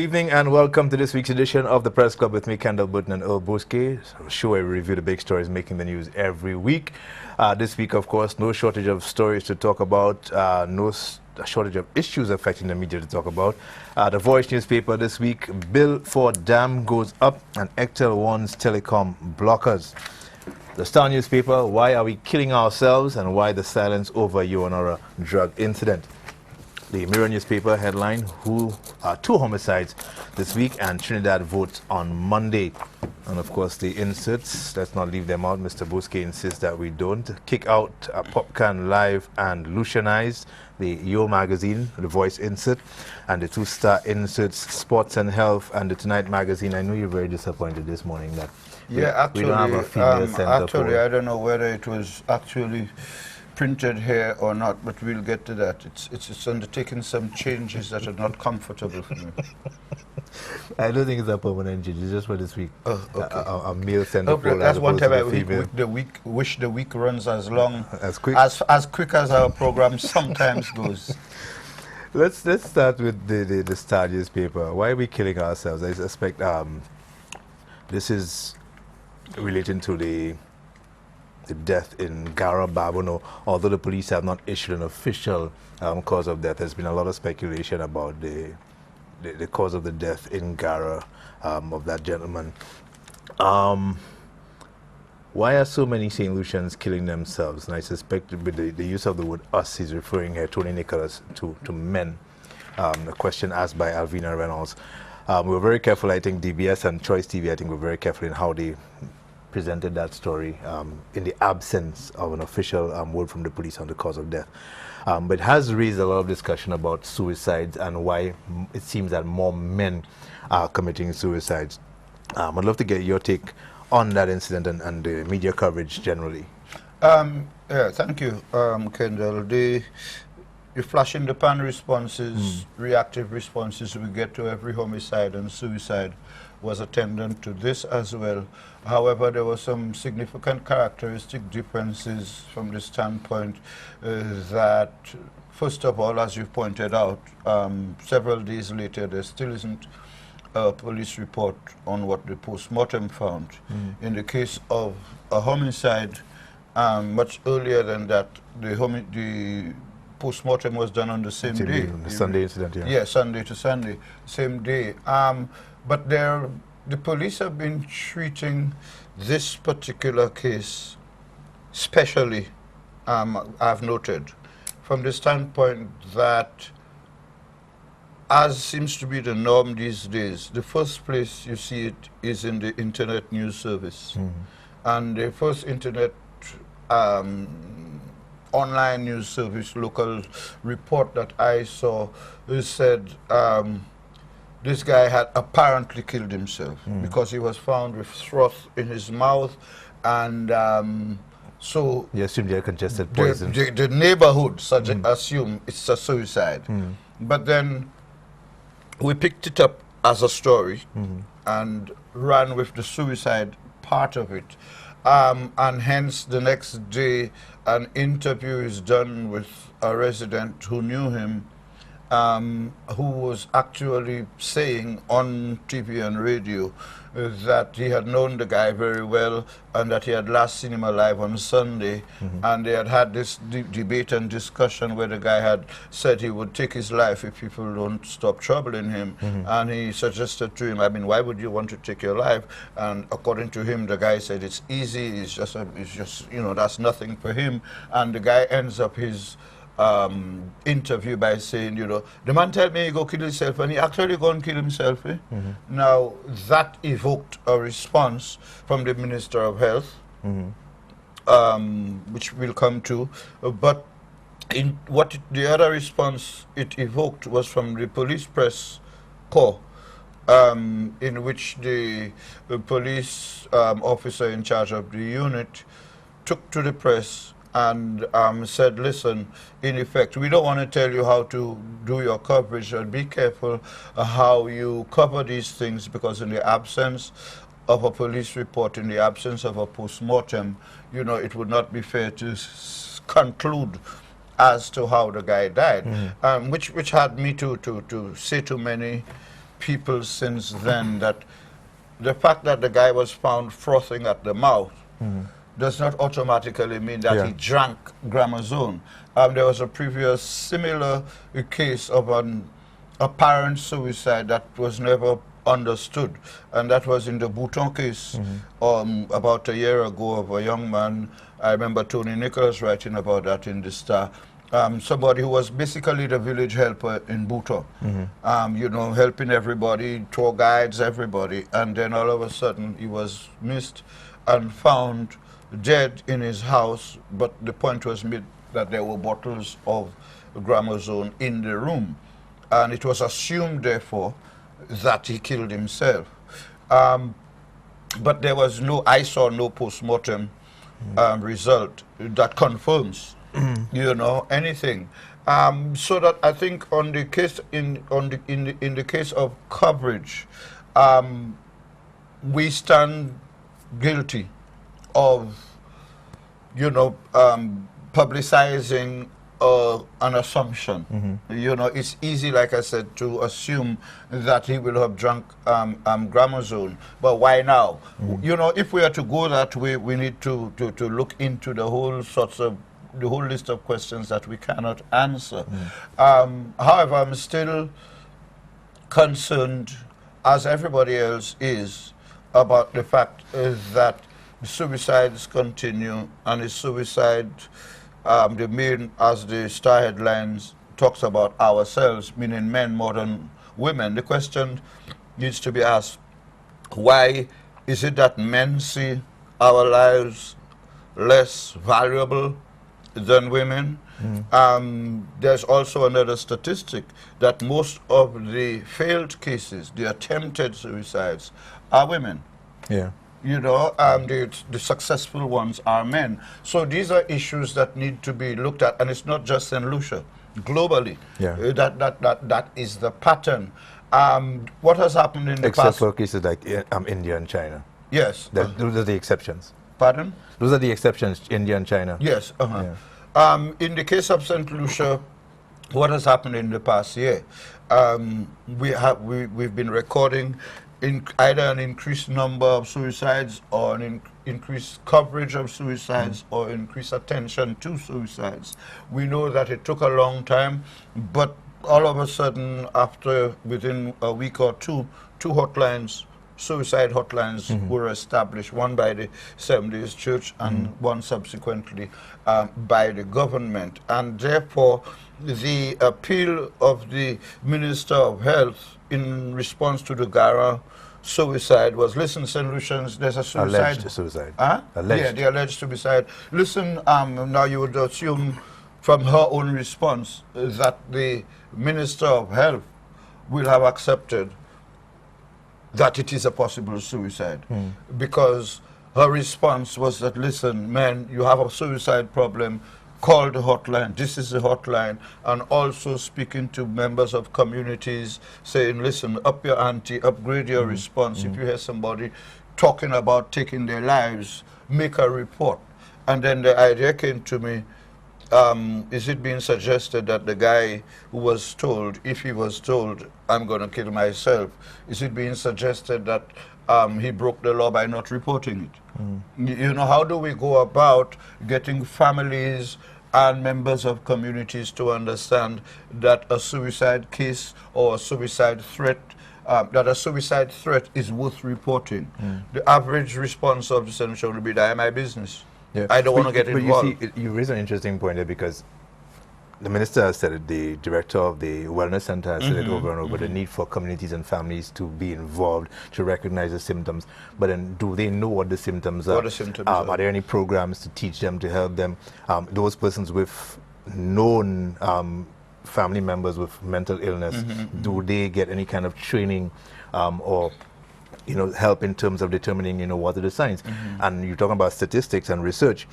evening and welcome to this week's edition of the Press Club with me, Kendall Burton and Earl Boske. I'm sure we review the big stories making the news every week. This week, of course, no shortage of stories to talk about, no shortage of issues affecting the media to talk about. The Voice newspaper this week, bill for dam goes up and Ectel warns telecom blockers. The Star newspaper, why are we killing ourselves and why the silence over Yoanora drug incident. The Mirror newspaper headline, two homicides this week and Trinidad votes on Monday. And of course the inserts, let's not leave them out. Mr. Boske insists that we don't. Kick out Popcan Live and Lucianize, the Yo magazine, the Voice insert, and the two-star inserts, Sports and Health, and the Tonight magazine. I know you're very disappointed this morning that we don't have a female center. Actually, I don't know whether it was actually printed here or not, but we'll get to that. It's undertaking some changes that are not comfortable for me. I don't think it's a permanent change. It's just for this week. Oh, okay. A male center. Okay, that's one time I wish the week runs as long as quick as our program sometimes goes. Let's start with the Star newspaper. Why are we killing ourselves? I suspect this is relating to the death in Gara Babono. Although the police have not issued an official cause of death, there's been a lot of speculation about the cause of the death in Gara of that gentleman. Why are so many St. Lucians killing themselves? And I suspect with the use of the word us, he's referring here, Tony Nicholas, to men. A question asked by Alvina Reynolds. We were very careful, I think, DBS and Choice TV, I think were very careful in how they presented that story in the absence of an official word from the police on the cause of death. But it has raised a lot of discussion about suicides and why it seems that more men are committing suicides. I'd love to get your take on that incident and the media coverage generally. Yeah, thank you, Kendall. The flash in the pan responses, reactive responses we get to every homicide and suicide was attendant to this as well. However, there were some significant characteristic differences from the standpoint that, first of all, as you pointed out, several days later, there still isn't a police report on what the post-mortem found. In the case of a homicide, much earlier than that, the post-mortem was done on the same day. The Sunday incident, yeah. Yeah, Sunday to Sunday, same day. But the police have been treating this particular case specially, I've noted, from the standpoint that, as seems to be the norm these days, the first place you see it is in the Internet News Service. And the first Internet online news service local report that I saw said this guy had apparently killed himself because he was found with froth in his mouth, and so you assume they had congested poison. The neighborhood assume it's a suicide, but then we picked it up as a story and ran with the suicide part of it, and hence the next day an interview is done with a resident who knew him, who was actually saying on TV and radio that he had known the guy very well and that he had last seen him alive on Sunday, and they had had this debate and discussion where the guy had said he would take his life if people don't stop troubling him, and he suggested to him, I mean, why would you want to take your life? And according to him, the guy said it's easy, it's just you know, that's nothing for him, and the guy ends up his interview by saying, you know, the man tell me he go kill himself, and he actually go and kill himself. Now, that evoked a response from the Minister of Health, which we'll come to, but in the other response it evoked was from the police press corps, in which the police officer in charge of the unit took to the press and said, listen, in effect, we don't want to tell you how to do your coverage, and be careful how you cover these things, because in the absence of a police report, in the absence of a post-mortem, you know, it would not be fair to conclude as to how the guy died, which had me to say to many people since then that the fact that the guy was found frothing at the mouth does not automatically mean that he drank Gramazone. There was a previous similar case of an apparent suicide that was never understood, and that was in the Bouton case about a year ago of a young man. I remember Tony Nicholas writing about that in the Star. Somebody who was basically the village helper in Bouton, you know, helping everybody, tour guides, everybody, and then all of a sudden he was missed and found dead in his house, but the point was made that there were bottles of Gramazone in the room, and it was assumed, therefore, that he killed himself. But there was I saw no post-mortem result that confirms, you know, anything. So that I think on the case in the case of coverage, we stand guilty of, you know, publicizing an assumption. You know, it's easy, like I said, to assume that he will have drunk Gramazone, but why now? You know, if we are to go that way, we need to look into the whole list of questions that we cannot answer. However, I'm still concerned, as everybody else is, about the fact that suicides continue, and the suicide, the main, as the Star headlines talks about ourselves, meaning men more than women. The question needs to be asked, why is it that men see our lives less valuable than women? There's also another statistic that most of the failed cases, the attempted suicides, are women. Yeah. You know, the successful ones are men. So these are issues that need to be looked at, and it's not just St. Lucia. Globally, that is the pattern. What has happened in the past? Except for cases like India and China. Yes. Those are the exceptions. Pardon? Those are the exceptions, India and China. Yes. In the case of St. Lucia, what has happened in the past year? We've been recording either an increased number of suicides or an increased coverage of suicides or increased attention to suicides. We know that it took a long time, but all of a sudden, within a week or two hotlines, suicide hotlines were established, one by the Seventh-day Church and one subsequently by the government. And therefore, the appeal of the Minister of Health in response to the Gara suicide was, listen, St. Lucians, there's a suicide. Alleged suicide. Alleged. Yeah, the alleged suicide. Listen, now you would assume from her own response that the Minister of Health will have accepted that it is a possible suicide, because her response was that, listen, men, you have a suicide problem, call the hotline. This is the hotline. And also speaking to members of communities, saying, listen, up your ante, upgrade your response. If you hear somebody talking about taking their lives, make a report. And then the idea came to me, is it being suggested that the guy who was told, if he was told, I'm going to kill myself, is it being suggested that he broke the law by not reporting it? You know, how do we go about getting families and members of communities to understand that a suicide case or a suicide threat, that a suicide threat is worth reporting? The average response of the solution will be, that my business. Yeah. I don't want to get involved. You see, you raise an interesting point there, because the minister has said it, the director of the wellness center has said it over and over, the need for communities and families to be involved, to recognize the symptoms. But then, do they know what the symptoms are? What the symptoms are. Are there any programs to teach them, to help them? Those persons with known family members with mental illness, do they get any kind of training or help in terms of determining, what are the signs. And you're talking about statistics and research.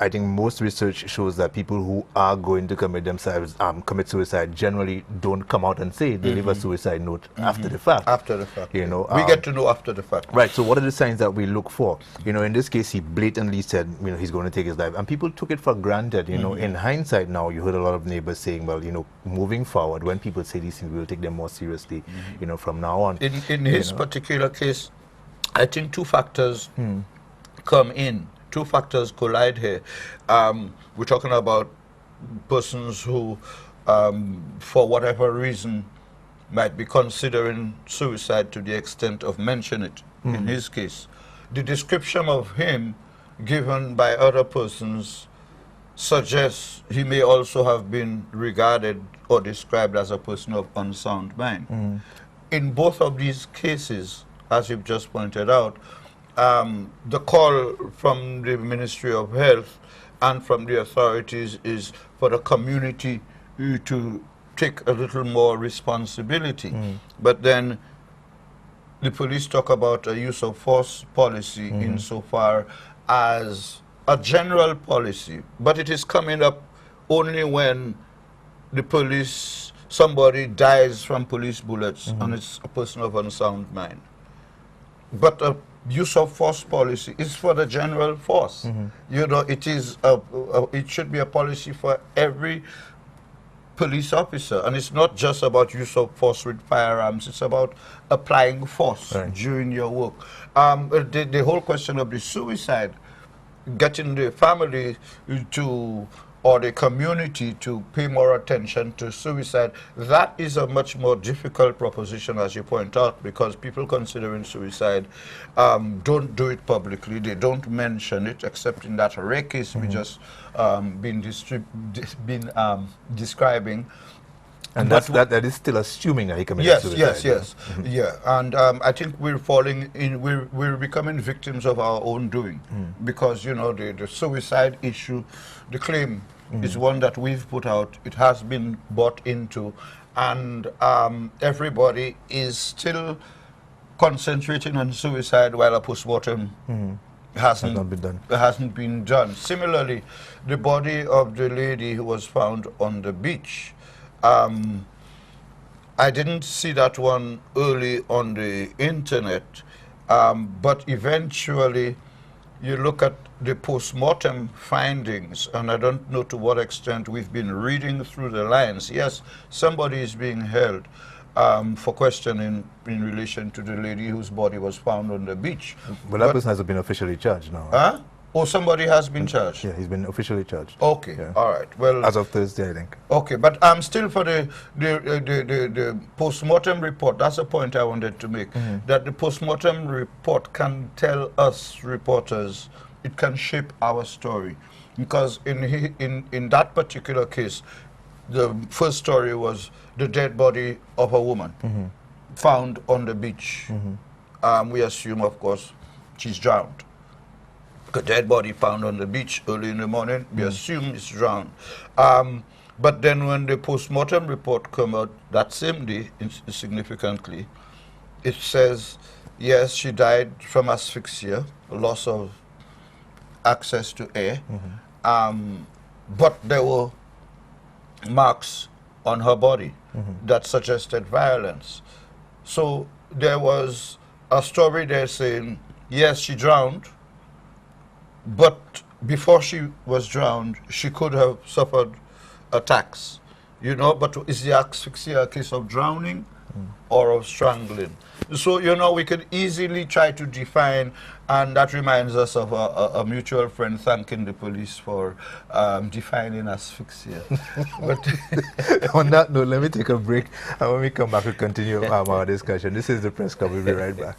I think most research shows that people who are going to commit suicide generally don't come out and say they leave a suicide note after the fact. After the fact. We get to know after the fact. Right. So what are the signs that we look for? In this case, he blatantly said, he's going to take his life, and people took it for granted. In hindsight, now you heard a lot of neighbors saying, well, moving forward, when people say these things, we'll take them more seriously. From now on. In his particular case, I think two factors come in. Two factors collide here. We're talking about persons who, for whatever reason, might be considering suicide to the extent of mention it. In his case, the description of him given by other persons suggests he may also have been regarded or described as a person of unsound mind. In both of these cases, as you've just pointed out, the call from the Ministry of Health and from the authorities is for the community to take a little more responsibility. But then the police talk about a use of force policy insofar as a general policy, but it is coming up only when somebody dies from police bullets and it's a person of unsound mind. But a use of force policy is for the general force. It is it should be a policy for every police officer, and it's not just about use of force with firearms. It's about applying force during your work. The whole question of the suicide, getting the family or the community to pay more attention to suicide, that is a much more difficult proposition, as you point out, because people considering suicide don't do it publicly. They don't mention it, except in that rare case we just been describing. And that is still assuming that he committed suicide. Yes. Yeah, and I think we're we're becoming victims of our own doing, because the suicide issue, the claim is one that we've put out. It has been bought into, and everybody is still concentrating on suicide while a postmortem hasn't been done. Similarly, the body of the lady who was found on the beach, I didn't see that one early on the internet, but eventually you look at the post-mortem findings, and I don't know to what extent we've been reading through the lines. Yes, somebody is being held for questioning in relation to the lady whose body was found on the beach. But that person hasn't been officially charged now. Huh? Or somebody has been charged? Yeah, he's been officially charged. Okay, yeah. All right. Well, as of Thursday, I think. Okay, but I'm still for the post-mortem report. That's a point I wanted to make. That the post-mortem report can tell us reporters, it can shape our story, because in that particular case, the first story was the dead body of a woman found on the beach. We assume, of course, she's drowned. A dead body found on the beach early in the morning, we assume it's drowned. But then when the post-mortem report came out that same day, significantly, it says, yes, she died from asphyxia, loss of access to air, but there were marks on her body that suggested violence. So there was a story there saying, yes, she drowned, but before she was drowned, she could have suffered attacks, but is the asphyxia a case of drowning or of strangling? So, we could easily try to define, and that reminds us of a mutual friend thanking the police for defining asphyxia. But on that note, let me take a break, and when we come back, we'll continue our discussion. This is the Press Club. We'll be right back.